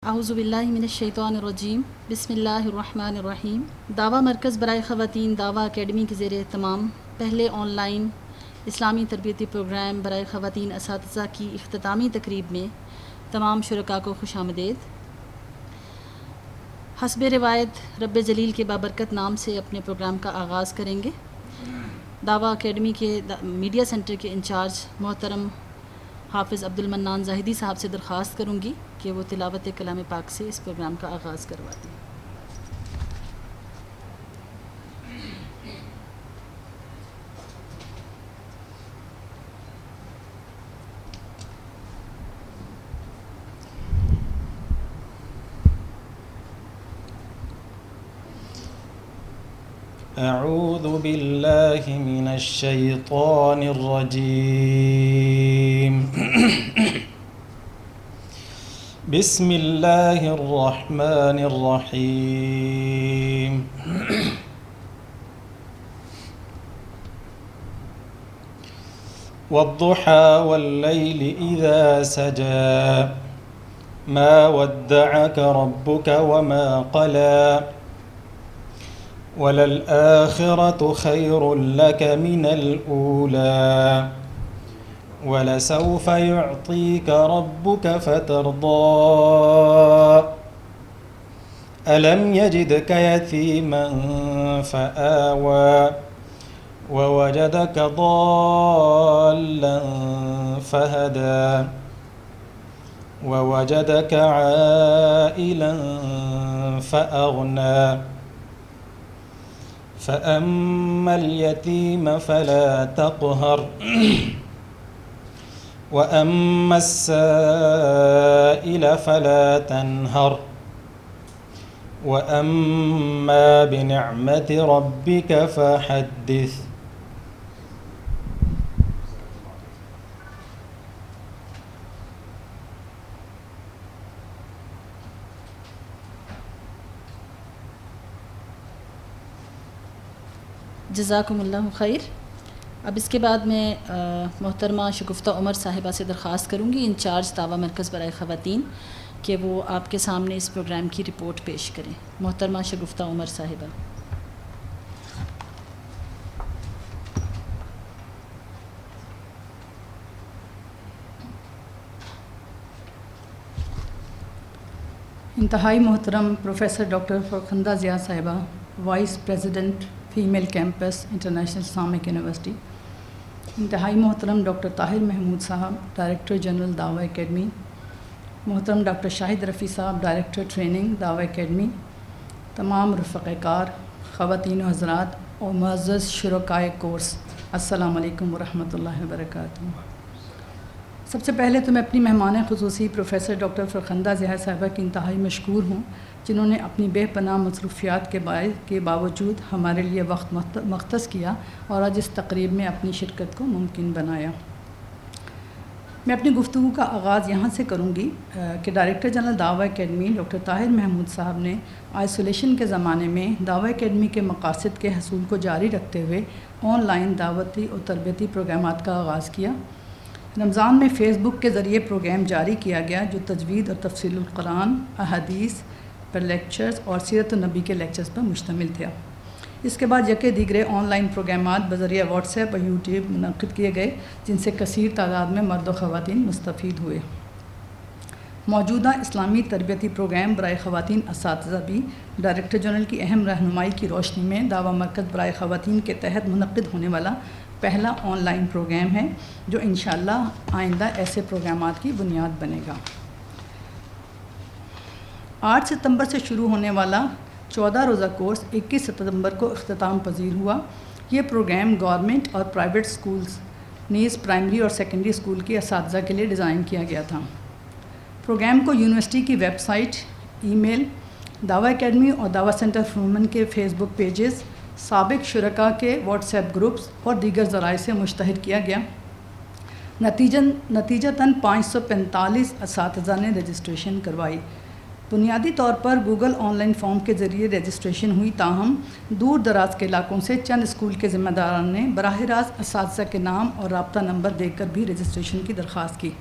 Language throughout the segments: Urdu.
اعوذ باللہ من الشیطان الرجیم، بسم اللہ الرحمن الرحیم۔ دعویٰ مرکز برائے خواتین دعویٰ اکیڈمی کے زیر اہتمام پہلے آن لائن اسلامی تربیتی پروگرام برائے خواتین اساتذہ کی اختتامی تقریب میں تمام شرکاء کو خوش آمدید۔ حسب روایت رب جلیل کے بابرکت نام سے اپنے پروگرام کا آغاز کریں گے۔ دعویٰ اکیڈمی کے میڈیا سینٹر کے انچارج محترم حافظ عبد المنان زاہدی صاحب سے درخواست کروں گی کہ وہ تلاوت کلام پاک سے اس پروگرام کا آغاز کروا دیں۔ اعوذ باللہ من الشیطان الرجیم بسم اللہ الرحمن الرحیم والضحى واللیل اذا سجى ما ودعك ربك وما قلى وَلَلْآخِرَةُ خَيْرٌ لَكَ مِنَ الْأُولَى وَلَسَوْفَ يُعْطِيكَ رَبُّكَ فَتَرْضَىٰ أَلَمْ يَجِدْكَ يَتِيمًا فَآوَىٰ وَوَجَدَكَ ضَالًّا فَهَدَىٰ وَوَجَدَكَ عَائِلًا فَأَغْنَىٰ فأما اليتيم فلا تقهر وأما السائل فلا تنهر وأما بنعمة ربك فحدث۔ جزاکم اللہ خیر۔ اب اس کے بعد میں محترمہ شگفتہ عمر صاحبہ سے درخواست کروں گی، انچارج دعویٰ مرکز برائے خواتین، کہ وہ آپ کے سامنے اس پروگرام کی رپورٹ پیش کریں۔ محترمہ شگفتہ عمر صاحبہ۔ انتہائی محترم پروفیسر ڈاکٹر فرخندہ ضیاء صاحبہ، vice president female campus international Islamic university, انتہائی محترم ڈاکٹر طاہر محمود صاحب، ڈائریکٹر جنرل دعویٰ اکیڈمی، محترم ڈاکٹر شاہد رفیع صاحب، ڈائریکٹر ٹریننگ دعویٰ اکیڈمی، تمام رفقۂ کار، خواتین و حضرات اور معزز شرکائے کورس، السلام علیکم ورحمۃ اللہ وبرکاتہ۔ سب سے پہلے تو میں اپنی مہمان خصوصی پروفیسر ڈاکٹر فرخندہ ضیاء صاحبہ کی انتہائی مشکور ہوں، جنہوں نے اپنی بے پناہ مصروفیات کے باوجود ہمارے لیے وقت مختص کیا اور آج اس تقریب میں اپنی شرکت کو ممکن بنایا۔ میں اپنی گفتگو کا آغاز یہاں سے کروں گی کہ director general Dawah academy doctor Tahir Mahmood صاحب نے آئسولیشن کے زمانے میں دعویٰ اکیڈمی کے مقاصد کے حصول کو جاری رکھتے ہوئے آن لائن دعوتی اور تربیتی پروگرامات کا آغاز کیا۔ رمضان میں فیس بک کے ذریعے پروگرام جاری کیا گیا جو تجوید اور تفسیر القرآن، احادیث پر لیکچرز اور سیرت النبی کے لیکچرز پر مشتمل تھا۔ اس کے بعد یکے دیگرے آن لائن پروگرامات بذریعہ واٹس ایپ اور یوٹیوب منعقد کیے گئے، جن سے کثیر تعداد میں مرد و خواتین مستفید ہوئے۔ موجودہ اسلامی تربیتی پروگرام برائے خواتین اساتذہ بھی ڈائریکٹر جنرل کی اہم رہنمائی کی روشنی میں دعویٰ مرکز برائے خواتین کے تحت منعقد ہونے والا پہلا آن لائن پروگرام ہے، جو انشاءاللہ آئندہ ایسے پروگرامات کی بنیاد بنے گا۔ 8 ستمبر سے شروع ہونے والا 14 روزہ کورس 21 ستمبر کو اختتام پذیر ہوا۔ یہ پروگرام گورنمنٹ اور پرائیویٹ سکولز نیز پرائمری اور سیکنڈری اسکول کے اساتذہ کے لیے ڈیزائن کیا گیا تھا۔ پروگرام کو یونیورسٹی کی ویب سائٹ، ای میل، دعویٰ اکیڈمی اور دعویٰ سینٹر فار وومن کے فیس بک پیجز، سابق شرکاء کے واٹس ایپ گروپس اور دیگر ذرائع سے مشتہر کیا گیا۔ نتیجتاً 545 اساتذہ نے رجسٹریشن کروائی۔ بنیادی طور پر گوگل آن لائن فارم کے ذریعے رجسٹریشن ہوئی، تاہم دور دراز کے علاقوں سے چند اسکول کے ذمہ داران نے براہ راست اساتذہ کے نام اور رابطہ نمبر دے کر بھی رجسٹریشن کی درخواست کی۔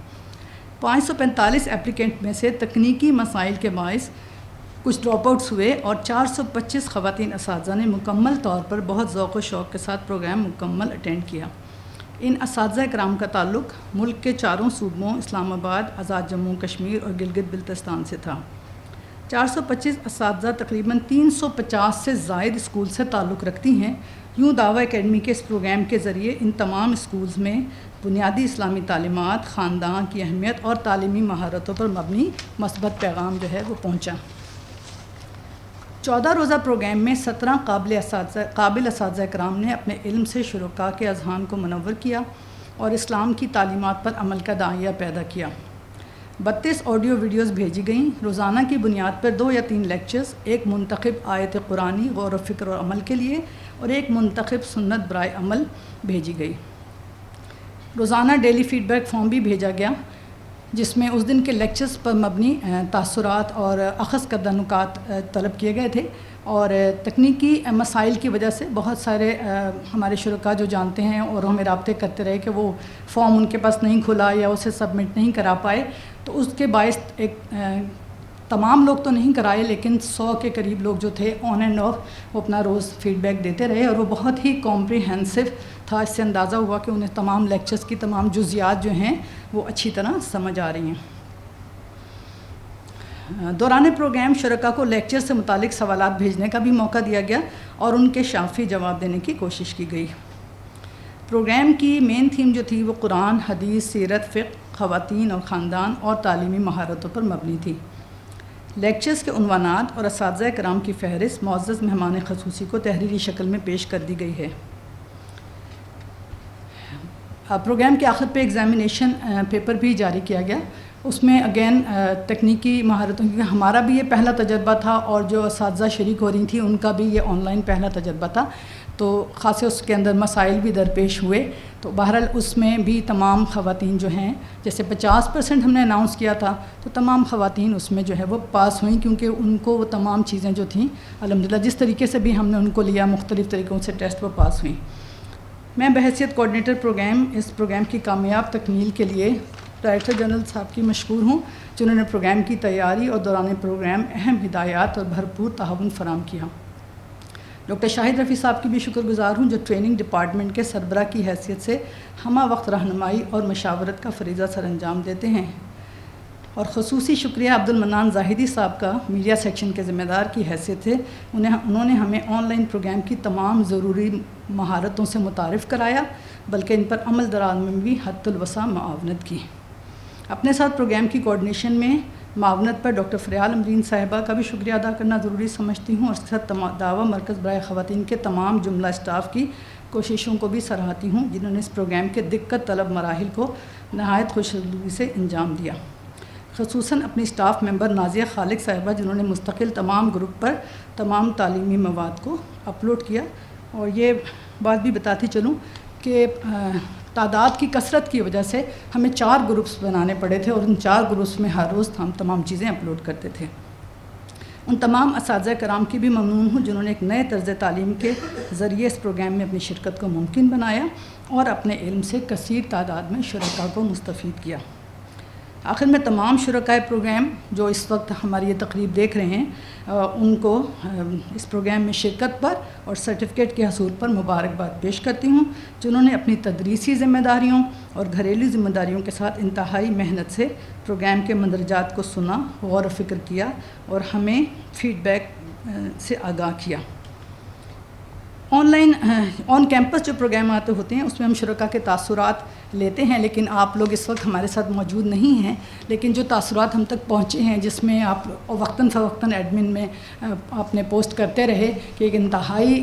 545 اپلیکنٹ میں سے تکنیکی مسائل کے باعث کچھ ڈراپ آؤٹس ہوئے اور 425 خواتین اساتذہ نے مکمل طور پر بہت ذوق و شوق کے ساتھ پروگرام مکمل اٹینڈ کیا۔ ان اساتذہ کرام کا تعلق ملک کے 4 صوبوں اسلام آباد، آزاد جموں کشمیر اور گلگت بلتستان سے تھا۔ 425 اساتذہ تقریباً 350 سے زائد اسکول سے تعلق رکھتی ہیں۔ یوں دعویٰ اکیڈمی کے اس پروگرام کے ذریعے ان تمام اسکولز میں بنیادی اسلامی تعلیمات، خاندان کی اہمیت اور تعلیمی مہارتوں پر مبنی مثبت پیغام جو ہے وہ پہنچا۔ 14 روزہ پروگرام میں 17 قابل اساتذہ کرام نے اپنے علم سے شرکاء کے اذہان کو منور کیا اور اسلام کی تعلیمات پر عمل کا داعیہ پیدا کیا۔ 32 آڈیو ویڈیوز بھیجی گئیں۔ روزانہ کی بنیاد پر 2 یا 3 لیکچرز، ایک منتخب آیت قرآنی غور و فکر اور عمل کے لیے اور ایک منتخب سنت برائے عمل بھیجی گئی۔ روزانہ ڈیلی فیڈ بیک فارم بھی بھیجا گیا، جس میں اس دن کے لیکچرز پر مبنی تاثرات اور اخذ کردہ نکات طلب کیے گئے تھے، اور تکنیکی مسائل کی وجہ سے بہت سارے ہمارے شرکاء جو جانتے ہیں اور ہمیں رابطے کرتے رہے کہ وہ فارم ان کے پاس نہیں کھلا یا اسے سبمٹ نہیں کرا پائے، تو اس کے باعث تمام لوگ تو نہیں کرائے لیکن 100 کے قریب لوگ جو تھے آن اینڈ آف وہ اپنا روز فیڈ بیک دیتے رہے، اور وہ بہت ہی کمپریہنسو تھا۔ اس سے اندازہ ہوا کہ انہیں تمام لیکچرز کی تمام جزیات جو ہیں وہ اچھی طرح سمجھ آ رہی ہیں۔ دوران پروگرام شرکاء کو لیکچر سے متعلق سوالات بھیجنے کا بھی موقع دیا گیا اور ان کے شافی جواب دینے کی کوشش کی گئی۔ پروگرام کی مین تھیم جو تھی وہ قرآن، حدیث، سیرت، فقہ، خواتین اور خاندان اور تعلیمی مہارتوں پر مبنی تھی۔ لیکچرز کے عنوانات اور اساتذہ کرام کی فہرست معزز مہمان خصوصی کو تحریری شکل میں پیش کر دی گئی ہے۔ پروگرام کے آخر پہ ایگزامینیشن پیپر بھی جاری کیا گیا۔ اس میں اگین تکنیکی مہارتوں، کیونکہ ہمارا بھی یہ پہلا تجربہ تھا اور جو اساتذہ شریک ہو رہی تھیں ان کا بھی یہ آن لائن پہلا تجربہ تھا، تو خاصے اس کے اندر مسائل بھی درپیش ہوئے۔ تو بہرحال اس میں بھی تمام خواتین جو ہیں، جیسے 50% ہم نے اناؤنس کیا تھا، تو تمام خواتین اس میں جو ہے وہ پاس ہوئیں، کیونکہ ان کو وہ تمام چیزیں جو تھیں الحمدللہ جس طریقے سے بھی ہم نے ان کو لیا، مختلف طریقوں سے ٹیسٹ وہ پاس ہوئیں۔ میں بحیثیت کوآرڈینیٹر پروگرام اس پروگرام کی کامیاب تکمیل کے لیے ڈائریکٹر جنرل صاحب کی مشکور ہوں، جنہوں نے پروگرام کی تیاری اور دوران پروگرام اہم ہدایات اور بھرپور تعاون فراہم کیا۔ ڈاکٹر شاہد رفیع صاحب کی بھی شکر گزار ہوں، جو ٹریننگ ڈپارٹمنٹ کے سربراہ کی حیثیت سے ہمہ وقت رہنمائی اور مشاورت کا فریضہ سر انجام دیتے ہیں۔ اور خصوصی شکریہ عبدالمنان زاہدی صاحب کا میڈیا سیکشن کے ذمہ دار کی حیثیت سے، انہوں نے ہمیں آن لائن پروگرام کی تمام ضروری مہارتوں سے متعارف کرایا، بلکہ ان پر عمل درآمد میں بھی حد الوسع معاونت کی۔ اپنے ساتھ پروگرام کی کوآرڈینیشن میں معاونت پر ڈاکٹر فریال امرین صاحبہ کا بھی شکریہ ادا کرنا ضروری سمجھتی ہوں، اور اس کے ساتھ دعویٰ مرکز برائے خواتین کے تمام جملہ اسٹاف کی کوششوں کو بھی سراہتی ہوں، جنہوں نے اس پروگرام کے دقت طلب مراحل کو نہایت خوش اسلوبی سے انجام دیا۔ خصوصاً اپنی اسٹاف ممبر نازیہ خالق صاحبہ، جنہوں نے مستقل تمام گروپ پر تمام تعلیمی مواد کو اپلوڈ کیا۔ اور یہ بات بھی بتاتی چلوں کہ تعداد کی کثرت کی وجہ سے ہمیں 4 گروپس بنانے پڑے تھے، اور ان 4 گروپس میں ہر روز ہم تمام چیزیں اپلوڈ کرتے تھے۔ ان تمام اساتذہ کرام کی بھی ممنون ہوں، جنہوں نے ایک نئے طرز تعلیم کے ذریعے اس پروگرام میں اپنی شرکت کو ممکن بنایا اور اپنے علم سے کثیر تعداد میں شرکاء کو مستفید کیا۔ آخر میں تمام شرکائے پروگرام جو اس وقت ہماری یہ تقریب دیکھ رہے ہیں، ان کو اس پروگرام میں شرکت پر اور سرٹیفکیٹ کے حصول پر مبارکباد پیش کرتی ہوں، جنہوں نے اپنی تدریسی ذمہ داریوں اور گھریلو ذمہ داریوں کے ساتھ انتہائی محنت سے پروگرام کے مندرجات کو سنا، غور و فکر کیا اور ہمیں فیڈ بیک سے آگاہ کیا۔ آن کیمپس جو پروگرامات ہوتے ہیں اس میں ہم شرکاء کے تاثرات لیتے ہیں، لیکن آپ لوگ اس وقت ہمارے ساتھ موجود نہیں ہیں، لیکن جو تاثرات ہم تک پہنچے ہیں، جس میں آپ وقتاً فوقتاً ایڈمن میں آپ نے پوسٹ کرتے رہے کہ ایک انتہائی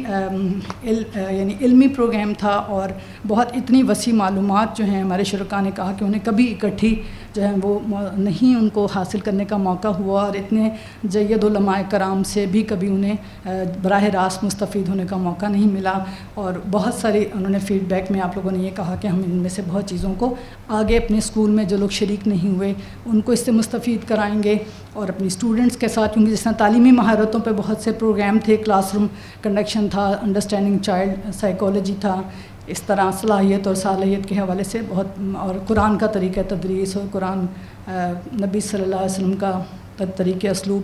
یعنی علمی پروگرام تھا، اور بہت اتنی وسیع معلومات جو ہیں ہمارے شرکاء نے کہا کہ انہیں کبھی اکٹھی جو ہے وہ نہیں ان کو حاصل کرنے کا موقع ہوا، اور اتنے جید علماء کرام سے بھی کبھی انہیں براہ راست مستفید ہونے کا موقع نہیں ملا۔ اور بہت ساری انہوں نے فیڈ بیک میں آپ لوگوں نے یہ کہا کہ ہم ان میں سے بہت چیزوں کو آگے اپنے اسکول میں جو لوگ شریک نہیں ہوئے ان کو اس سے مستفید کرائیں گے، اور اپنی اسٹوڈنٹس کے ساتھ، کیونکہ جس طرح تعلیمی مہارتوں پہ بہت سے پروگرام تھے، کلاس روم کنڈکشن تھا، انڈرسٹینڈنگ چائلڈ سائیکالوجی تھا، اس طرح صلاحیت اور صالحیت کے حوالے سے بہت، اور قرآن کا طریقہ تدریس اور قرآن نبی صلی اللہ علیہ وسلم کا طریقہ اسلوب،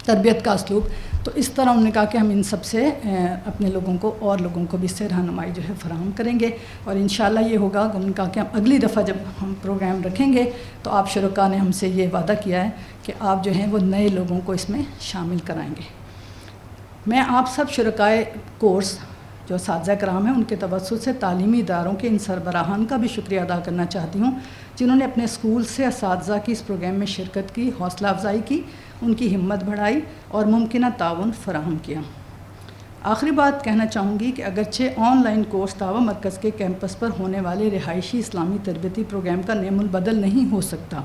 تربیت کا اسلوب، تو اس طرح انہوں نے کہا کہ ہم ان سب سے اپنے لوگوں کو اور لوگوں کو بھی اس سے رہنمائی جو ہے فراہم کریں گے، اور انشاءاللہ یہ ہوگا کہ انہوں نے کہا کہ ہم اگلی دفعہ جب ہم پروگرام رکھیں گے تو آپ شرکاء نے ہم سے یہ وعدہ کیا ہے کہ آپ جو ہیں وہ نئے لوگوں کو اس میں شامل کرائیں گے۔ میں آپ سب شرکائے کورس جو اساتذہ کرام ہیں ان کے توسط سے تعلیمی اداروں کے ان سربراہان کا بھی شکریہ ادا کرنا چاہتی ہوں جنہوں نے اپنے اسکول سے اساتذہ کی اس پروگرام میں شرکت کی، حوصلہ افزائی کی، ان کی ہمت بڑھائی اور ممکنہ تعاون فراہم کیا۔ آخری بات کہنا چاہوں گی کہ اگرچہ آن لائن کورس دعویٰ مرکز کے کیمپس پر ہونے والے رہائشی اسلامی تربیتی پروگرام کا نعم البدل نہیں ہو سکتا،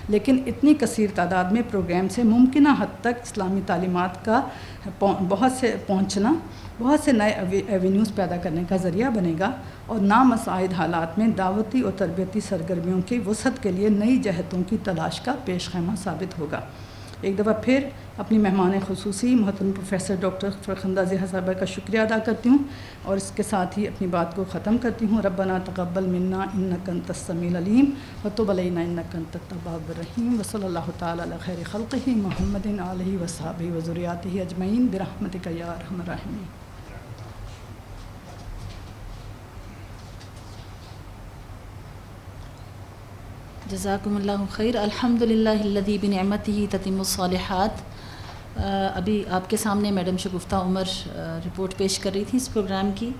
لیکن اتنی کثیر تعداد میں پروگرام سے ممکنہ حد تک اسلامی تعلیمات کا بہت سے نئے ایونیوز پیدا کرنے کا ذریعہ بنے گا، اور نامساعد حالات میں دعوتی اور تربیتی سرگرمیوں کی وسعت کے لیے نئی جہتوں کی تلاش کا پیش خیمہ ثابت ہوگا۔ ایک دفعہ پھر اپنی مہمان خصوصی محترم پروفیسر ڈاکٹر فرخندہ ضیاء صاحبہ کا شکریہ ادا کرتی ہوں، اور اس کے ساتھ ہی اپنی بات کو ختم کرتی ہوں۔ ربنا تقبل منا انک انت السمیع العلیم وتب علینا انک انت التواب الرحیم، وصلی اللہ تعالی علی خیر خلقہ محمد آلہ وصحبہ وذریاتہ اجمعین برحمتک یا ارحم الراحمین۔ جزاکم اللہ خیر۔ الحمدللہ الذی بنعمتہ تتم الصالحات۔ ابھی آپ کے سامنے میڈم شگفتہ عمر رپورٹ پیش کر رہی تھی اس پروگرام کی،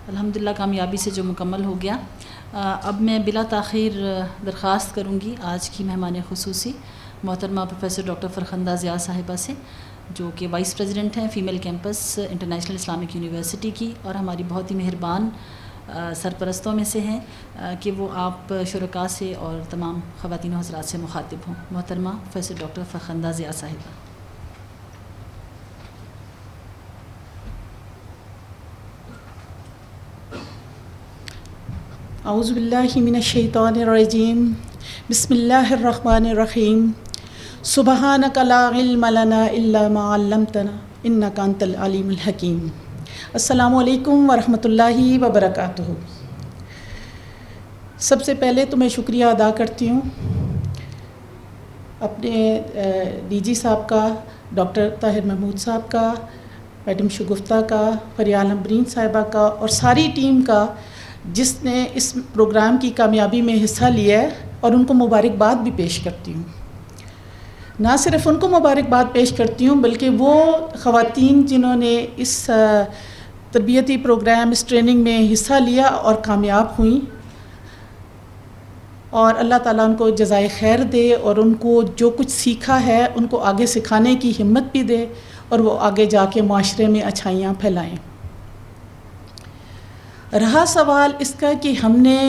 الحمدللہ کامیابی سے جو مکمل ہو گیا۔ اب میں بلا تاخیر درخواست کروں گی آج کی مہمان خصوصی محترمہ پروفیسر ڈاکٹر فرخندہ ضیاء صاحبہ سے، جو کہ وائس پریزیڈنٹ ہیں female campus international Islamic university کی، اور ہماری بہت ہی مہربان سرپرستوں میں سے ہیں، کہ وہ آپ شرکاء سے اور تمام خواتین و حضرات سے مخاطب ہوں۔ محترمہ پروفیسر ڈاکٹر فرخندہ ضیاء صاحبہ۔ اعوذ باللہ من الشیطان الرجیم، بسم اللہ الرحمن الرحیم، سبحانک لا علم لنا الا ما علمتنا انک انت العلیم الحکیم۔ السلام علیکم ورحمۃ اللہ وبرکاتہ۔ سب سے پہلے تو میں شکریہ ادا کرتی ہوں اپنے ڈی جی صاحب کا، ڈاکٹر طاہر محمود صاحب کا، میڈم شگفتہ کا، فریال امبرین صاحبہ کا، اور ساری ٹیم کا جس نے اس پروگرام کی کامیابی میں حصہ لیا ہے، اور ان کو مبارکباد بھی پیش کرتی ہوں۔ نہ صرف ان کو مبارکباد پیش کرتی ہوں بلکہ وہ خواتین جنہوں نے اس تربیتی پروگرام، اس ٹریننگ میں حصہ لیا اور کامیاب ہوئیں، اور اللہ تعالیٰ ان کو جزائے خیر دے، اور ان کو جو کچھ سیکھا ہے ان کو آگے سکھانے کی ہمت بھی دے، اور وہ آگے جا کے معاشرے میں اچھائیاں پھیلائیں۔ رہا سوال اس کا کہ ہم نے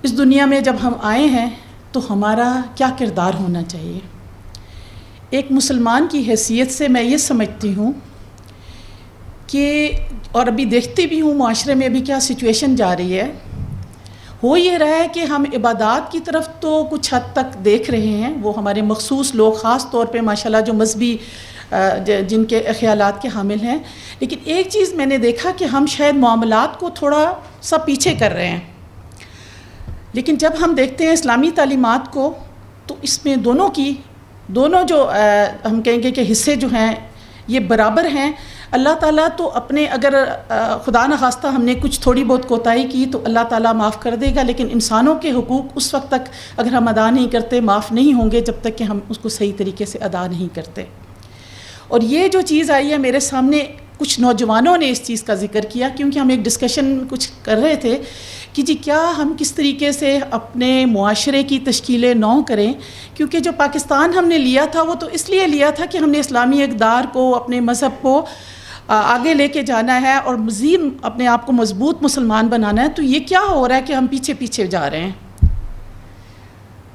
اس دنیا میں جب ہم آئے ہیں تو ہمارا کیا کردار ہونا چاہیے۔ ایک مسلمان کی حیثیت سے میں یہ سمجھتی ہوں کہ، اور ابھی دیکھتی بھی ہوں معاشرے میں ابھی کیا سچویشن جا رہی ہے، ہو یہ رہا ہے کہ ہم عبادات کی طرف تو کچھ حد تک دیکھ رہے ہیں، وہ ہمارے مخصوص لوگ خاص طور پہ ماشاءاللہ جو مذہبی جن کے خیالات کے حامل ہیں، لیکن ایک چیز میں نے دیکھا کہ ہم شاید معاملات کو تھوڑا سا پیچھے کر رہے ہیں۔ لیکن جب ہم دیکھتے ہیں اسلامی تعلیمات کو تو اس میں دونوں جو ہم کہیں گے کہ حصے جو ہیں یہ برابر ہیں۔ اللہ تعالیٰ تو اپنے، اگر خدا نخواستہ ہم نے کچھ تھوڑی بہت کوتاہی کی تو اللہ تعالیٰ معاف کر دے گا، لیکن انسانوں کے حقوق اس وقت تک اگر ہم ادا نہیں کرتے معاف نہیں ہوں گے جب تک کہ ہم اس کو صحیح طریقے سے ادا نہیں کرتے۔ اور یہ جو چیز آئی ہے میرے سامنے، کچھ نوجوانوں نے اس چیز کا ذکر کیا، کیونکہ ہم ایک ڈسکشن کچھ کر رہے تھے کہ جی کیا ہم کس طریقے سے اپنے معاشرے کی تشکیل نو کریں، کیونکہ جو پاکستان ہم نے لیا تھا وہ تو اس لیے لیا تھا کہ ہم نے اسلامی اقدار کو، اپنے مذہب کو آگے لے کے جانا ہے اور مزید اپنے آپ کو مضبوط مسلمان بنانا ہے۔ تو یہ کیا ہو رہا ہے کہ ہم پیچھے جا رہے ہیں۔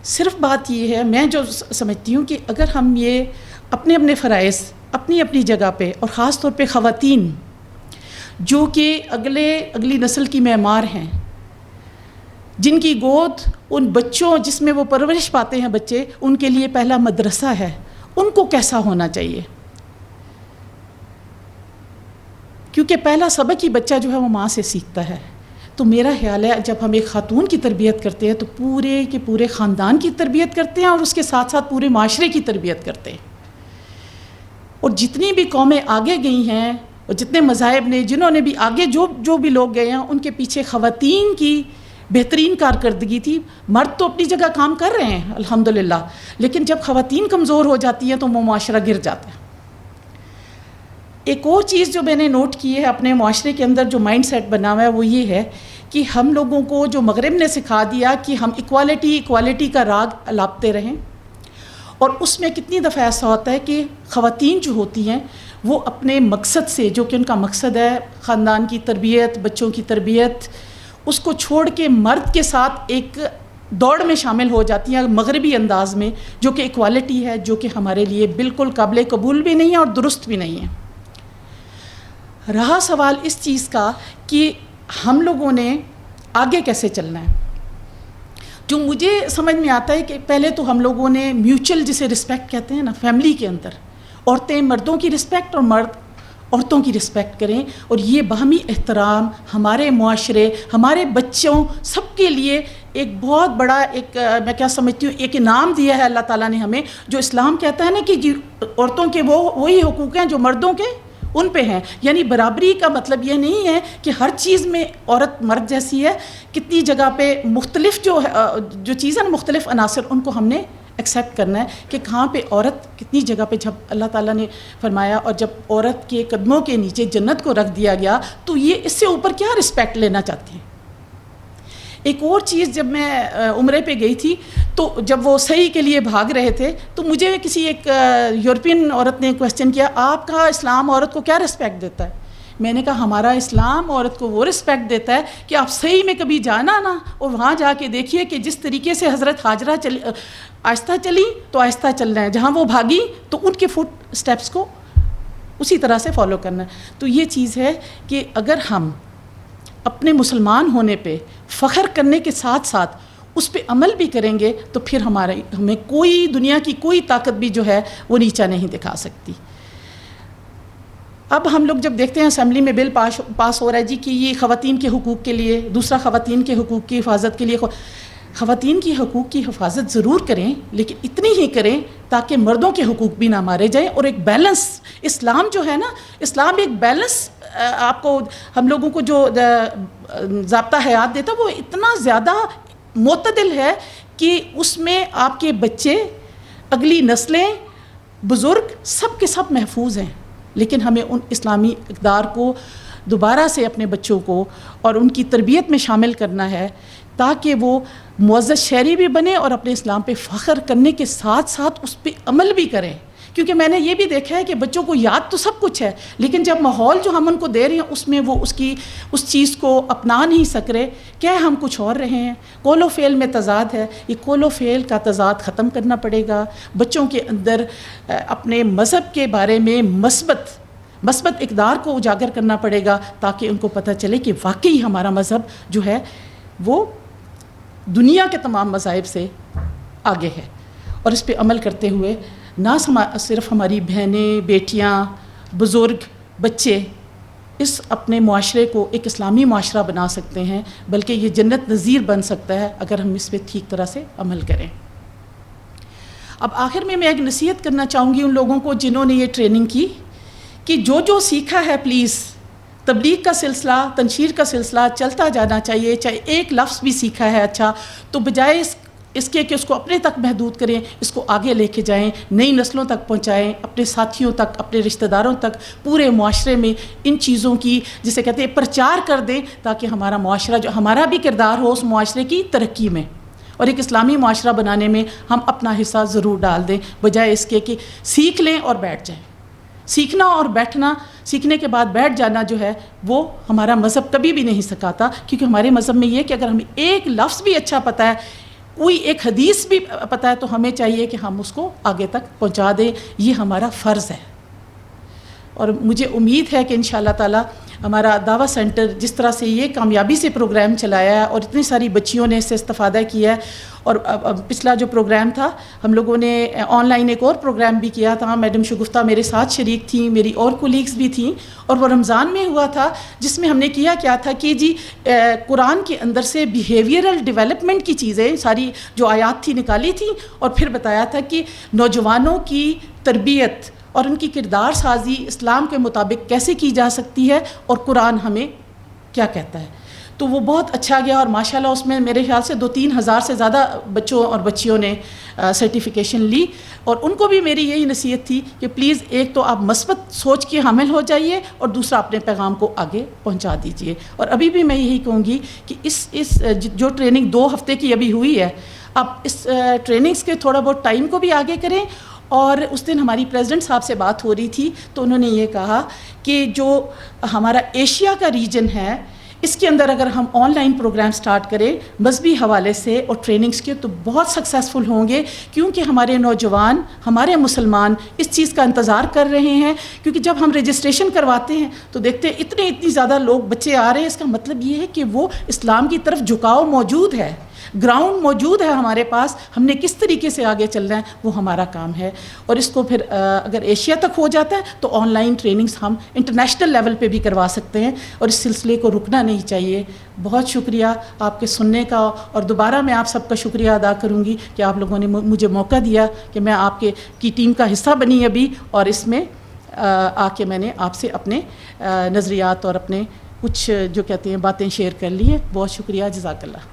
صرف بات یہ ہے، میں جو سمجھتی ہوں کہ اگر ہم یہ اپنے فرائض اپنی جگہ پہ، اور خاص طور پہ خواتین جو کہ اگلی نسل کی معمار ہیں، جن کی گود ان بچوں جس میں وہ پرورش پاتے ہیں بچے، ان کے لیے پہلا مدرسہ ہے، ان کو کیسا ہونا چاہیے، کیونکہ پہلا سبق ہی بچہ جو ہے وہ ماں سے سیکھتا ہے۔ تو میرا خیال ہے جب ہم ایک خاتون کی تربیت کرتے ہیں تو پورے کے پورے خاندان کی تربیت کرتے ہیں اور اس کے ساتھ ساتھ پورے معاشرے کی تربیت کرتے ہیں. اور جتنی بھی قومیں آگے گئی ہیں اور جتنے مذاہب نے جنہوں نے بھی آگے جو بھی لوگ گئے ہیں ان کے پیچھے خواتین کی بہترین کارکردگی تھی. مرد تو اپنی جگہ کام کر رہے ہیں الحمدللہ، لیکن جب خواتین کمزور ہو جاتی ہیں تو وہ معاشرہ گر جاتا ہے. ایک اور چیز جو میں نے نوٹ کی ہے اپنے معاشرے کے اندر جو مائنڈ سیٹ بنا ہوا ہے وہ یہ ہے کہ ہم لوگوں کو جو مغرب نے سکھا دیا کہ ہم ایکوالٹی کا راگ الاپتے رہیں، اور اس میں کتنی دفعہ ایسا ہوتا ہے کہ خواتین جو ہوتی ہیں وہ اپنے مقصد سے، جو کہ ان کا مقصد ہے خاندان کی تربیت، بچوں کی تربیت، اس کو چھوڑ کے مرد کے ساتھ ایک دوڑ میں شامل ہو جاتی ہیں مغربی انداز میں، جو کہ ایکوالٹی ہے، جو کہ ہمارے لیے بالکل قابل قبول بھی نہیں ہے اور درست بھی نہیں ہے. رہا سوال اس چیز کا کہ ہم لوگوں نے آگے کیسے چلنا ہے. جو مجھے سمجھ میں آتا ہے کہ پہلے تو ہم لوگوں نے میوچل جسے رسپیکٹ کہتے ہیں نا، فیملی کے اندر عورتیں مردوں کی رسپیکٹ اور مرد عورتوں کی رسپیکٹ کریں، اور یہ باہمی احترام ہمارے معاشرے، ہمارے بچوں سب کے لیے ایک بہت بڑا ایک میں کیا سمجھتی ہوں ایک انعام دیا ہے اللہ تعالیٰ نے ہمیں. جو اسلام کہتا ہے نا کہ عورتوں کے وہی حقوق ہیں جو مردوں کے ان پہ ہیں. یعنی برابری کا مطلب یہ نہیں ہے کہ ہر چیز میں عورت مرد جیسی ہے. کتنی جگہ پہ مختلف جو چیزیں مختلف عناصر ان کو ہم نے ایکسیپٹ کرنا ہے کہ کہاں پہ عورت کتنی جگہ پہ. جب اللہ تعالیٰ نے فرمایا اور جب عورت کے قدموں کے نیچے جنت کو رکھ دیا گیا تو یہ اس سے اوپر کیا رسپیکٹ لینا چاہتے ہیں. ایک اور چیز، جب میں عمرے پہ گئی تھی تو جب وہ صحیح کے لیے بھاگ رہے تھے تو مجھے کسی ایک یورپین عورت نے کویسچن کیا، آپ کا اسلام عورت کو کیا رسپیکٹ دیتا ہے؟ میں نے کہا ہمارا اسلام عورت کو وہ رسپیکٹ دیتا ہے کہ آپ صحیح میں کبھی جانا نا اور وہاں جا کے دیکھیے کہ جس طریقے سے حضرت ہاجرہ آہستہ چلی تو آہستہ چلنا ہے، جہاں وہ بھاگی تو ان کے فٹ سٹیپس کو اسی طرح سے فالو کرنا ہے. تو یہ چیز ہے کہ اگر ہم اپنے مسلمان ہونے پہ فخر کرنے کے ساتھ ساتھ اس پہ عمل بھی کریں گے تو پھر ہمیں کوئی دنیا کی کوئی طاقت بھی جو ہے وہ نیچا نہیں دکھا سکتی. اب ہم لوگ جب دیکھتے ہیں اسمبلی میں بل پاس ہو رہا ہے جی کہ یہ خواتین کے حقوق کے لیے، دوسرا خواتین کے حقوق کی حفاظت کے لیے. خواتین کی حقوق کی حفاظت ضرور کریں لیکن اتنی ہی کریں تاکہ مردوں کے حقوق بھی نہ مارے جائیں. اور ایک بیلنس، اسلام جو ہے نا، اسلام ایک بیلنس آپ کو ہم لوگوں کو جو ضابطہ حیات دیتا وہ اتنا زیادہ معتدل ہے کہ اس میں آپ کے بچے، اگلی نسلیں، بزرگ سب کے سب محفوظ ہیں. لیکن ہمیں ان اسلامی اقدار کو دوبارہ سے اپنے بچوں کو اور ان کی تربیت میں شامل کرنا ہے تاکہ وہ معزز شہری بھی بنے اور اپنے اسلام پہ فخر کرنے کے ساتھ ساتھ اس پہ عمل بھی کریں. کیونکہ میں نے یہ بھی دیکھا ہے کہ بچوں کو یاد تو سب کچھ ہے لیکن جب ماحول جو ہم ان کو دے رہے ہیں اس میں وہ اس چیز کو اپنا نہیں سک رہے، کیا ہم کچھ اور رہے ہیں. قول و فعل میں تضاد ہے، یہ قول و فعل کا تضاد ختم کرنا پڑے گا. بچوں کے اندر اپنے مذہب کے بارے میں مثبت اقدار کو اجاگر کرنا پڑے گا تاکہ ان کو پتہ چلے کہ واقعی ہمارا مذہب جو ہے وہ دنیا کے تمام مذاہب سے آگے ہے. اور اس پہ عمل کرتے ہوئے نہ صرف ہماری بہنیں، بیٹیاں، بزرگ، بچے اس اپنے معاشرے کو ایک اسلامی معاشرہ بنا سکتے ہیں بلکہ یہ جنت نظیر بن سکتا ہے اگر ہم اس پہ ٹھیک طرح سے عمل کریں. اب آخر میں ایک نصیحت کرنا چاہوں گی ان لوگوں کو جنہوں نے یہ ٹریننگ کی کہ جو سیکھا ہے پلیز تبلیغ کا سلسلہ، تنشیر کا سلسلہ چلتا جانا چاہیے. چاہے ایک لفظ بھی سیکھا ہے اچھا تو بجائے اس کے کہ اس کو اپنے تک محدود کریں، اس کو آگے لے کے جائیں، نئی نسلوں تک پہنچائیں، اپنے ساتھیوں تک، اپنے رشتہ داروں تک، پورے معاشرے میں ان چیزوں کی جسے کہتے ہیں پرچار کر دیں تاکہ ہمارا معاشرہ جو ہمارا بھی کردار ہو اس معاشرے کی ترقی میں اور ایک اسلامی معاشرہ بنانے میں ہم اپنا حصہ ضرور ڈال دیں بجائے اس کے کہ سیکھ لیں اور بیٹھ جائیں. سیکھنا اور بیٹھنا، سیکھنے کے بعد بیٹھ جانا جو ہے وہ ہمارا مذہب کبھی بھی نہیں سکھاتا. کیونکہ ہمارے مذہب میں یہ کہ اگر ہمیں ایک لفظ بھی اچھا پتہ ہے، کوئی ایک حدیث بھی پتہ ہے تو ہمیں چاہیے کہ ہم اس کو آگے تک پہنچا دیں. یہ ہمارا فرض ہے اور مجھے امید ہے کہ انشاءاللہ تعالی ہمارا دعویٰ سینٹر جس طرح سے یہ کامیابی سے پروگرام چلایا ہے اور اتنی ساری بچیوں نے اس سے استفادہ کیا ہے. اور پچھلا جو پروگرام تھا ہم لوگوں نے آن لائن ایک اور پروگرام بھی کیا تھا. میڈم شگفتہ میرے ساتھ شریک تھیں, میری اور کولیگز بھی تھیں, اور وہ رمضان میں ہوا تھا جس میں ہم نے کیا تھا کہ جی قرآن کے اندر سے بیہیویئرل ڈیولپمنٹ کی چیزیں ساری جو آیات تھی نکالی تھیں, اور پھر بتایا تھا کہ نوجوانوں کی تربیت اور ان کی کردار سازی اسلام کے مطابق کیسے کی جا سکتی ہے اور قرآن ہمیں کیا کہتا ہے. تو وہ بہت اچھا گیا, اور ماشاءاللہ اس میں میرے خیال سے 2-3 ہزار سے زیادہ بچوں اور بچیوں نے سرٹیفیکیشن لی. اور ان کو بھی میری یہی نصیحت تھی کہ پلیز ایک تو آپ مثبت سوچ کے حامل ہو جائیے, اور دوسرا اپنے پیغام کو آگے پہنچا دیجیے. اور ابھی بھی میں یہی کہوں گی کہ اس جو ٹریننگ 2 ہفتے کی ابھی ہوئی ہے, آپ اس ٹریننگز کے تھوڑا بہت ٹائم کو بھی آگے کریں. اور اس دن ہماری پریزیڈنٹ صاحب سے بات ہو رہی تھی تو انہوں نے یہ کہا کہ جو ہمارا ایشیا کا ریجن ہے اس کے اندر اگر ہم آن لائن پروگرام سٹارٹ کریں مذہبی حوالے سے اور ٹریننگز کے, تو بہت سکسیسفل ہوں گے, کیونکہ ہمارے نوجوان, ہمارے مسلمان اس چیز کا انتظار کر رہے ہیں. کیونکہ جب ہم رجسٹریشن کرواتے ہیں تو دیکھتے ہیں اتنی زیادہ لوگ بچے آ رہے ہیں. اس کا مطلب یہ ہے کہ وہ اسلام کی طرف جھکاؤ موجود ہے, گراؤنڈ موجود ہے ہمارے پاس. ہم نے کس طریقے سے آگے چلنا ہے وہ ہمارا کام ہے. اور اس کو پھر اگر ایشیا تک ہو جاتا ہے تو آن لائن ٹریننگز ہم انٹرنیشنل لیول پہ بھی کروا سکتے ہیں, اور اس سلسلے کو رکنا نہیں چاہیے. بہت شکریہ آپ کے سننے کا, اور دوبارہ میں آپ سب کا شکریہ ادا کروں گی کہ آپ لوگوں نے مجھے موقع دیا کہ میں آپ کی ٹیم کا حصہ بنی ابھی, اور اس میں آ کے میں نے آپ سے اپنے نظریات اور اپنے کچھ جو کہتے ہیں باتیں شیئر کر لی ہیں. بہت شکریہ, جزاک اللہ.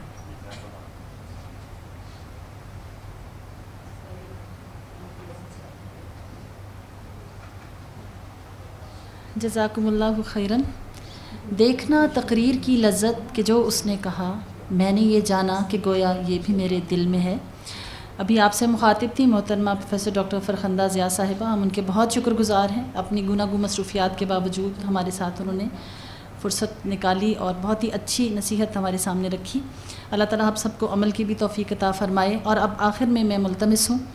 جزاکم اللہ خیراً. دیکھنا تقریر کی لذت کہ جو اس نے کہا, میں نے یہ جانا کہ گویا یہ بھی میرے دل میں ہے. ابھی آپ سے مخاطب تھی محترمہ پروفیسر ڈاکٹر فرخندہ ضیاء صاحبہ. ہم ان کے بہت شکر گزار ہیں. اپنی گوناگوں مصروفیات کے باوجود ہمارے ساتھ انہوں نے فرصت نکالی اور بہت ہی اچھی نصیحت ہمارے سامنے رکھی. اللہ تعالیٰ آپ سب کو عمل کی بھی توفیق عطا فرمائے. اور اب آخر میں ملتمس ہوں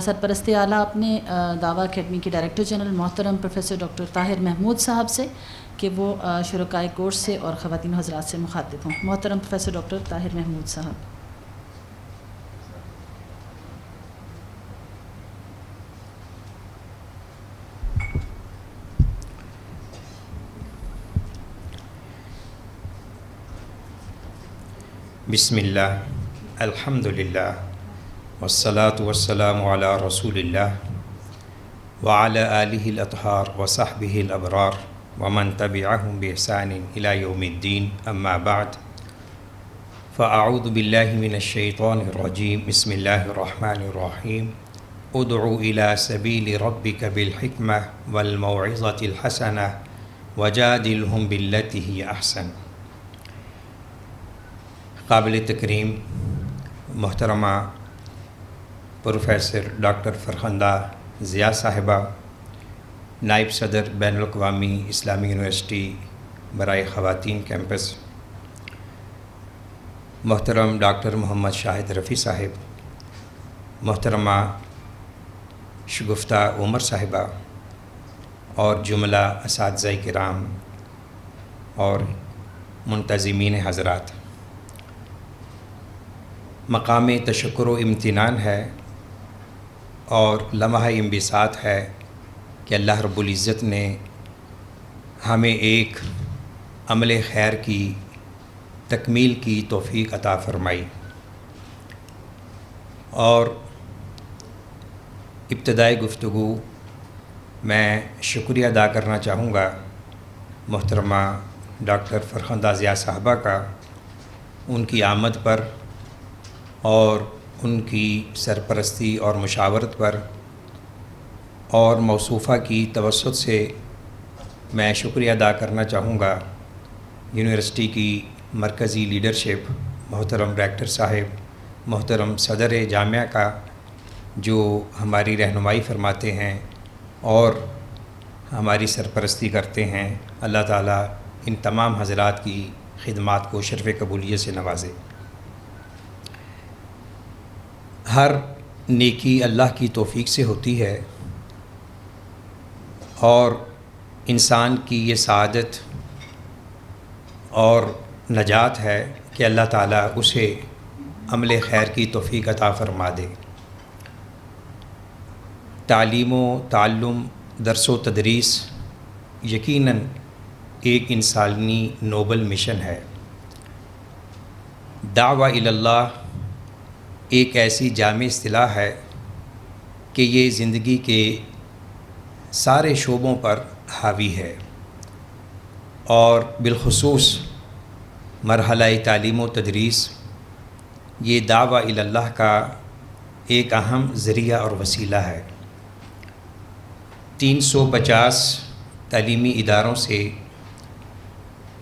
سرپرست اعلیٰ اپنے دعویٰ اکیڈمی کے ڈائریکٹر جنرل محترم پروفیسر ڈاکٹر طاہر محمود صاحب سے کہ وہ شرکائے کورس سے اور خواتین حضرات سے مخاطب ہوں. محترم پروفیسر ڈاکٹر طاہر محمود صاحب. بسم اللہ, الحمدللہ, والصلاة والسلام علی رسول اللہ وعلی آلہ الاطہار وصحبہ الابرار ومن تبعہم بإحسان الی یوم الدین. اما بعد, فاعوذ باللہ من الشیطان الرجیم. بسم اللہ الرحمن الرحیم. ادعو الی سبیل ربک بالحکمہ والموعظۃ الحسنہ وجادلہم باللتی ہی احسن. قابل تکریم محترمہ پروفیسر ڈاکٹر فرخندہ ضیاء صاحبہ, نائب صدر بین الاقوامی اسلامی یونیورسٹی برائے خواتین کیمپس, محترم ڈاکٹر محمد شاہد رفیع صاحب, محترمہ شگفتہ عمر صاحبہ, اور جملہ اساتذہ کرام اور منتظمین حضرات. مقام تشکر و امتنان ہے اور لمحہ انبساط ہے کہ اللہ رب العزت نے ہمیں ایک عمل خیر کی تکمیل کی توفیق عطا فرمائی. اور ابتدائی گفتگو میں شکریہ ادا کرنا چاہوں گا محترمہ ڈاکٹر فرخندہ ضیاء صاحبہ کا, ان کی آمد پر اور ان کی سرپرستی اور مشاورت پر, اور موصوفہ کی توسط سے میں شکریہ ادا کرنا چاہوں گا یونیورسٹی کی مرکزی لیڈرشپ, محترم ریکٹر صاحب, محترم صدر جامعہ کا, جو ہماری رہنمائی فرماتے ہیں اور ہماری سرپرستی کرتے ہیں. اللہ تعالیٰ ان تمام حضرات کی خدمات کو شرف قبولیت سے نوازے. ہر نیکی اللہ کی توفیق سے ہوتی ہے, اور انسان کی یہ سعادت اور نجات ہے کہ اللہ تعالیٰ اسے عمل خیر کی توفیق عطا فرما دے۔ تعلیم و تعلم، درس و تدریس یقیناً ایک انسانی نوبل مشن ہے۔ دعویٰ الی اللہ ایک ایسی جامع اصطلاح ہے کہ یہ زندگی کے سارے شعبوں پر حاوی ہے، اور بالخصوص مرحلہ تعلیم و تدریس یہ دعویٰ الی اللہ کا ایک اہم ذریعہ اور وسیلہ ہے۔ 350 تعلیمی اداروں سے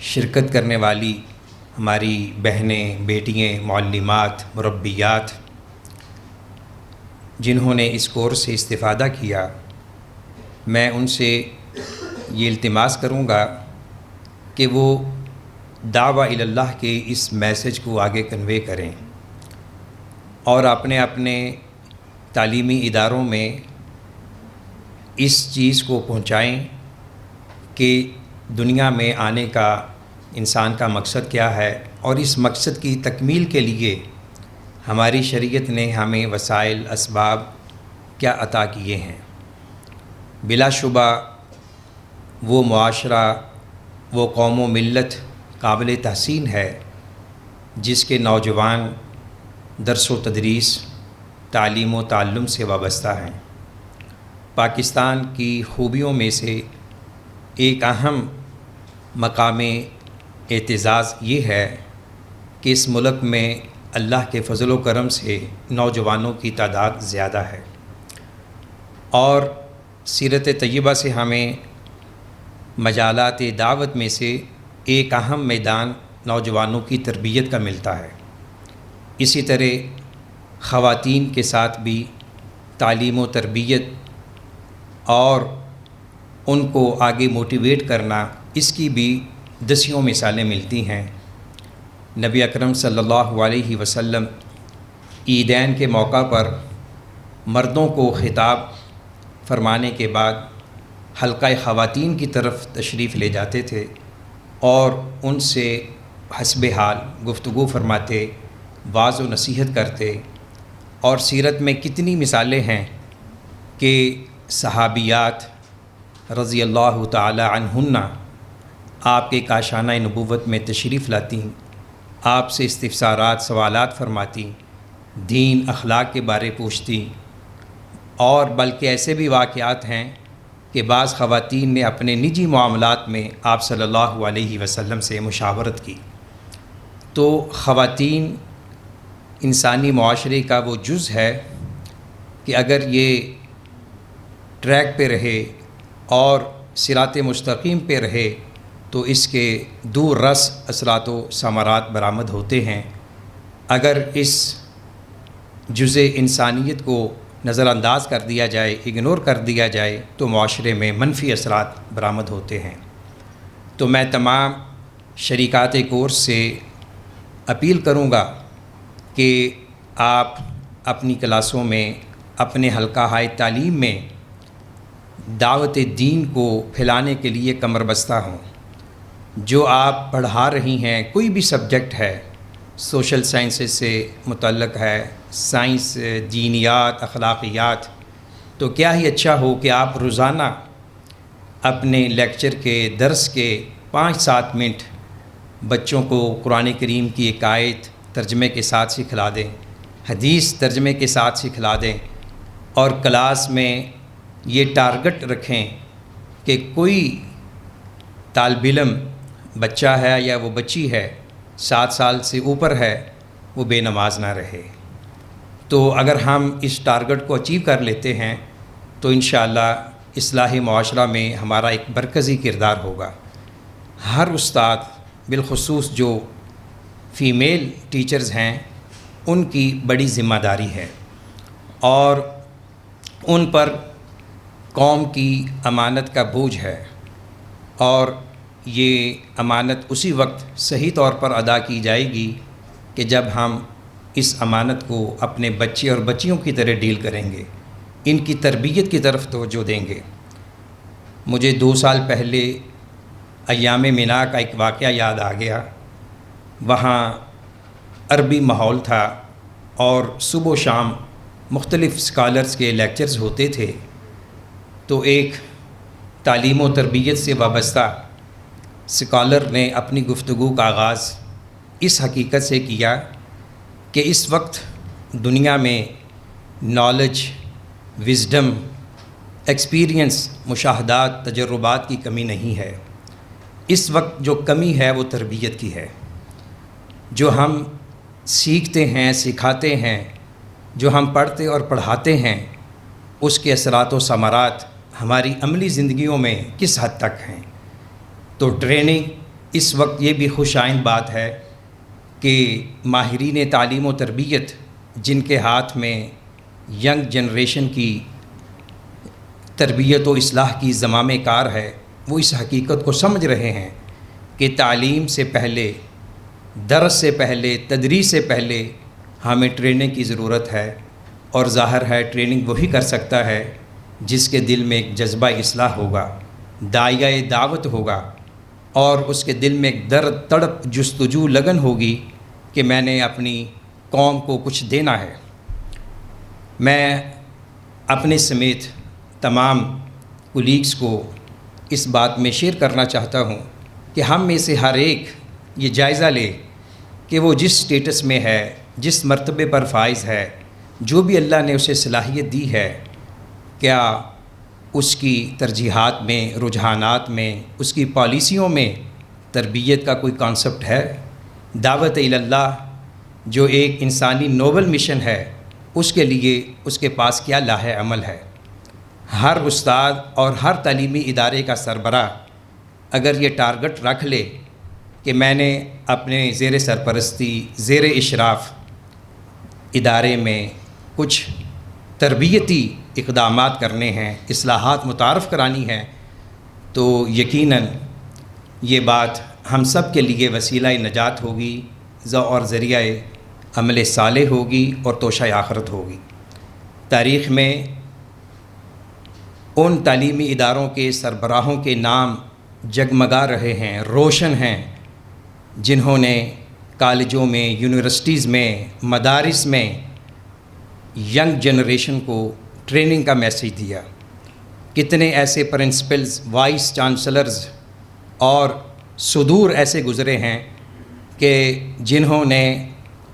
شرکت کرنے والی ہماری بہنیں، بیٹیاں، معلمات، مربیات جنہوں نے اس کورس سے استفادہ کیا، میں ان سے یہ التماس کروں گا کہ وہ دعویٰ الی اللہ کے اس میسج کو آگے کنوے کریں اور اپنے اپنے تعلیمی اداروں میں اس چیز کو پہنچائیں کہ دنیا میں آنے کا انسان کا مقصد کیا ہے، اور اس مقصد کی تکمیل کے لیے ہماری شریعت نے ہمیں وسائل، اسباب کیا عطا کیے ہیں۔ بلا شبہ وہ معاشرہ، وہ قوم و ملت قابل تحسین ہے جس کے نوجوان درس و تدریس، تعلیم و تعلم سے وابستہ ہیں۔ پاکستان کی خوبیوں میں سے ایک اہم مقام اعتزاز یہ ہے کہ اس ملک میں اللہ کے فضل و کرم سے نوجوانوں کی تعداد زیادہ ہے، اور سیرت طیبہ سے ہمیں مجالات دعوت میں سے ایک اہم میدان نوجوانوں کی تربیت کا ملتا ہے۔ اسی طرح خواتین کے ساتھ بھی تعلیم و تربیت اور ان کو آگے موٹیویٹ کرنا، اس کی بھی دسیوں مثالیں ملتی ہیں۔ نبی اکرم صلی اللہ علیہ وسلم عیدین کے موقع پر مردوں کو خطاب فرمانے کے بعد حلقہ خواتین کی طرف تشریف لے جاتے تھے اور ان سے حسب حال گفتگو فرماتے، واعظ و نصیحت کرتے، اور سیرت میں کتنی مثالیں ہیں کہ صحابیات رضی اللہ تعالی عنہن آپ کے کاشانہ نبوت میں تشریف لاتی، آپ سے استفسارات، سوالات فرماتی، دین اخلاق کے بارے پوچھتی، اور بلکہ ایسے بھی واقعات ہیں کہ بعض خواتین نے اپنے نجی معاملات میں آپ صلی اللہ علیہ وسلم سے مشاورت کی۔ تو خواتین انسانی معاشرے کا وہ جز ہے کہ اگر یہ ٹریک پہ رہے اور صراط مستقیم پہ رہے تو اس کے دور رس اثرات و ثمرات برآمد ہوتے ہیں۔ اگر اس جزء انسانیت کو نظر انداز کر دیا جائے، اگنور کر دیا جائے، تو معاشرے میں منفی اثرات برآمد ہوتے ہیں۔ تو میں تمام شریکات کورس سے اپیل کروں گا کہ آپ اپنی کلاسوں میں، اپنے حلقہ ہائے تعلیم میں دعوت دین کو پھیلانے کے لیے کمر بستہ ہوں۔ جو آپ پڑھا رہی ہیں، کوئی بھی سبجیکٹ ہے، سوشل سائنسز سے متعلق ہے، سائنس، دینیات، اخلاقیات، تو کیا ہی اچھا ہو کہ آپ روزانہ اپنے لیکچر کے، درس کے 5-7 منٹ بچوں کو قرآن کریم کی ایک آیت ترجمے کے ساتھ سکھلا دیں، حدیث ترجمے کے ساتھ سکھلا دیں، اور کلاس میں یہ ٹارگٹ رکھیں کہ کوئی طالب علم، بچہ ہے یا وہ بچی ہے 7 سال سے اوپر ہے، وہ بے نماز نہ رہے۔ تو اگر ہم اس ٹارگٹ کو اچیو کر لیتے ہیں تو انشاءاللہ اصلاح معاشرہ میں ہمارا ایک مرکزی کردار ہوگا۔ ہر استاد، بالخصوص جو فیمیل ٹیچرز ہیں، ان کی بڑی ذمہ داری ہے، اور ان پر قوم کی امانت کا بوجھ ہے، اور یہ امانت اسی وقت صحیح طور پر ادا کی جائے گی کہ جب ہم اس امانت کو اپنے بچے اور بچیوں کی طرح ڈیل کریں گے، ان کی تربیت کی طرف توجہ دیں گے۔ مجھے 2 سال پہلے ایام مینا کا ایک واقعہ یاد آ گیا. وہاں عربی ماحول تھا اور صبح و شام مختلف اسکالرز کے لیکچرز ہوتے تھے. تو ایک تعلیم و تربیت سے وابستہ اسکالر نے اپنی گفتگو کا آغاز اس حقیقت سے کیا کہ اس وقت دنیا میں نالج، وزڈم، ایکسپیرینس، مشاہدات، تجربات کی کمی نہیں ہے. اس وقت جو کمی ہے وہ تربیت کی ہے. جو ہم سیکھتے ہیں، سکھاتے ہیں، جو ہم پڑھتے اور پڑھاتے ہیں، اس کے اثرات و ثمرات ہماری عملی زندگیوں میں کس حد تک ہیں. تو ٹریننگ اس وقت یہ بھی خوش آئند بات ہے کہ ماہرین تعلیم و تربیت جن کے ہاتھ میں ینگ جنریشن کی تربیت و اصلاح کی زمام کار ہے، وہ اس حقیقت کو سمجھ رہے ہیں کہ تعلیم سے پہلے، درس سے پہلے، تدریس سے پہلے ہمیں ٹریننگ کی ضرورت ہے. اور ظاہر ہے ٹریننگ وہی کر سکتا ہے جس کے دل میں ایک جذبہ اصلاح ہوگا، داعیہ دعوت ہوگا، اور اس کے دل میں ایک درد، تڑپ، جستجو، لگن ہوگی کہ میں نے اپنی قوم کو کچھ دینا ہے. میں اپنے سمیت تمام کولیگز کو اس بات میں شیئر کرنا چاہتا ہوں کہ ہم میں سے ہر ایک یہ جائزہ لے کہ وہ جس سٹیٹس میں ہے، جس مرتبے پر فائز ہے، جو بھی اللہ نے اسے صلاحیت دی ہے، کیا اس کی ترجیحات میں، رجحانات میں، اس کی پالیسیوں میں تربیت کا کوئی کانسیپٹ ہے؟ دعوت اللہ جو ایک انسانی نوبل مشن ہے، اس کے لیے اس کے پاس کیا لاہ عمل ہے؟ ہر استاد اور ہر تعلیمی ادارے کا سربراہ اگر یہ ٹارگٹ رکھ لے کہ میں نے اپنے زیر سرپرستی، زیر اشراف ادارے میں کچھ تربیتی اقدامات کرنے ہیں، اصلاحات متعارف کرانی ہیں، تو یقیناً یہ بات ہم سب کے لیے وسیلہ نجات ہوگی اور ذریعہ عمل صالح ہوگی اور توشہ آخرت ہوگی. تاریخ میں ان تعلیمی اداروں کے سربراہوں کے نام جگمگا رہے ہیں، روشن ہیں، جنہوں نے کالجوں میں، یونیورسٹیز میں، مدارس میں ینگ جنریشن کو ٹریننگ کا میسیج دیا. کتنے ایسے پرنسپلز، وائس چانسلرز اور صدور ایسے گزرے ہیں کہ جنہوں نے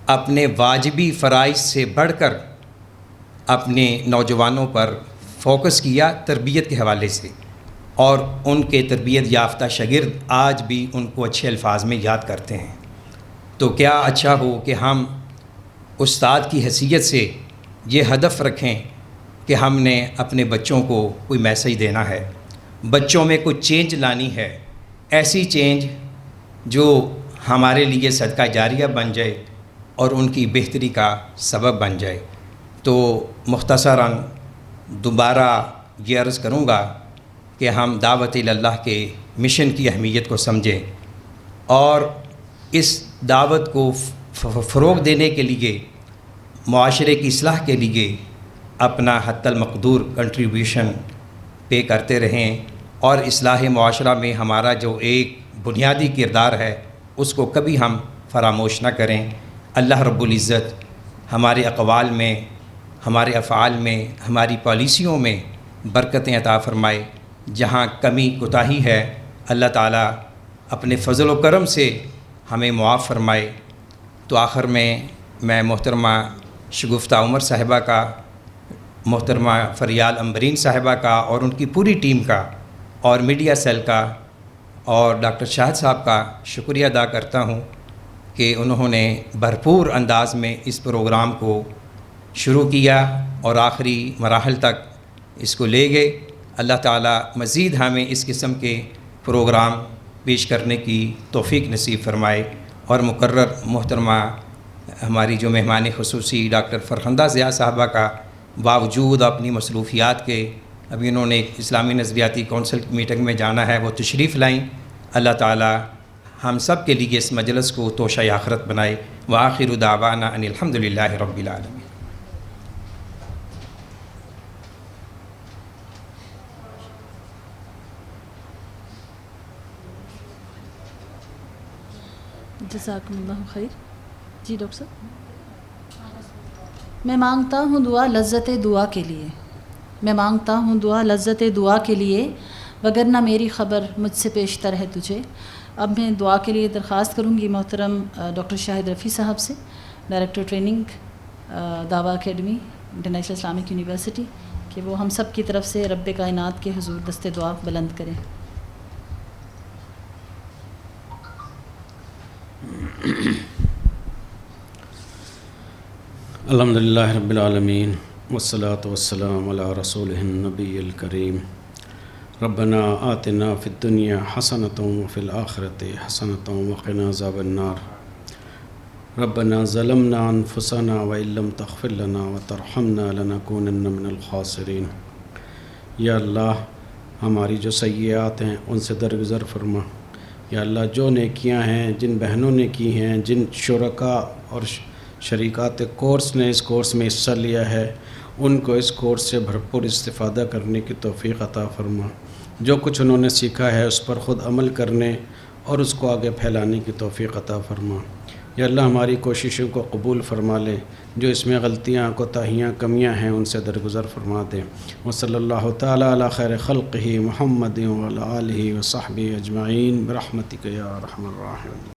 اپنے واجبی فرائض سے بڑھ کر اپنے نوجوانوں پر فوکس کیا تربیت کے حوالے سے، اور ان کے تربیت یافتہ شاگرد آج بھی ان کو اچھے الفاظ میں یاد کرتے ہیں. تو کیا اچھا ہو کہ ہم استاد کی حیثیت سے یہ ہدف رکھیں کہ ہم نے اپنے بچوں کو کوئی میسیج دینا ہے، بچوں میں کوئی چینج لانی ہے، ایسی چینج جو ہمارے لیے صدقہ جاریہ بن جائے اور ان کی بہتری کا سبب بن جائے. تو مختصراً دوبارہ یہ عرض کروں گا کہ ہم دعوت اللہ کے مشن کی اہمیت کو سمجھیں اور اس دعوت کو فروغ دینے کے لیے، معاشرے کی اصلاح کے لیے اپنا حتی المقدور کنٹریبیوشن پے کرتے رہیں، اور اصلاح معاشرہ میں ہمارا جو ایک بنیادی کردار ہے اس کو کبھی ہم فراموش نہ کریں. اللہ رب العزت ہمارے اقوال میں، ہمارے افعال میں، ہماری پالیسیوں میں برکتیں عطا فرمائے. جہاں کمی کوتاہی ہے اللہ تعالیٰ اپنے فضل و کرم سے ہمیں معاف فرمائے. تو آخر میں محترمہ شگفتہ عمر صاحبہ کا، محترمہ فریال امبرین صاحبہ کا اور ان کی پوری ٹیم کا، اور میڈیا سیل کا اور ڈاکٹر شاہد صاحب کا شکریہ ادا کرتا ہوں کہ انہوں نے بھرپور انداز میں اس پروگرام کو شروع کیا اور آخری مراحل تک اس کو لے گئے. اللہ تعالیٰ مزید ہمیں اس قسم کے پروگرام پیش کرنے کی توفیق نصیب فرمائے. اور مقرر محترمہ ہماری جو مہمان خصوصی ڈاکٹر فرخندہ ضیاء صاحبہ کا باوجود اپنی مصروفیات کے ابھی انہوں نے ایک اسلامی نظریاتی کونسل کی میٹنگ میں جانا ہے، وہ تشریف لائیں. اللہ تعالیٰ ہم سب کے لیے اس مجلس کو توشہ آخرت بنائے. وآخر دعوانا ان الحمدللہ رب العالمین. جزاکم اللہ خیر. جی ڈاکٹر صاحب. میں مانگتا ہوں دعا لذت دعا کے لیے، میں مانگتا ہوں دعا لذت دعا کے لیے، وگرنہ میری خبر مجھ سے پیشتر ہے تجھے. اب میں دعا کے لیے درخواست کروں گی محترم ڈاکٹر شاہد رفیع صاحب سے، ڈائریکٹر ٹریننگ دعویٰ اکیڈمی انٹرنیشنل اسلامک یونیورسٹی، کہ وہ ہم سب کی طرف سے رب کائنات کے حضور دست دعا بلند کریں. الحمد للہ رب العالمین والصلاة والسلام علی رسولہ النبی الکریم. ربنا آتنا فی الدنیا حسنۃ وفی الآخرۃ حسنۃ وقنا عذاب النار. ربنا ظلمنا انفسنا وإن لم تغفر لنا وترحمنا لنکونن من الخاسرین. یا اللہ ہماری جو سیئات ہیں ان سے درگزر فرما. یا اللہ جو نیکیاں ہیں جن بہنوں نے کی ہیں، جن شرکاء اور شریکات کورس نے اس کورس میں حصہ لیا ہے، ان کو اس کورس سے بھرپور استفادہ کرنے کی توفیق عطا فرما. جو کچھ انہوں نے سیکھا ہے اس پر خود عمل کرنے اور اس کو آگے پھیلانے کی توفیق عطا فرما. یا اللہ ہماری کوششوں کو قبول فرما لے، جو اس میں غلطیاں کوتاہیاں کمیاں ہیں ان سے درگزر فرما دے. وصلی اللہ تعالی علی خیر خلقہ محمد وعلی آلہ وصحبہ اجمعین برحمتک یا ارحم الراحمین.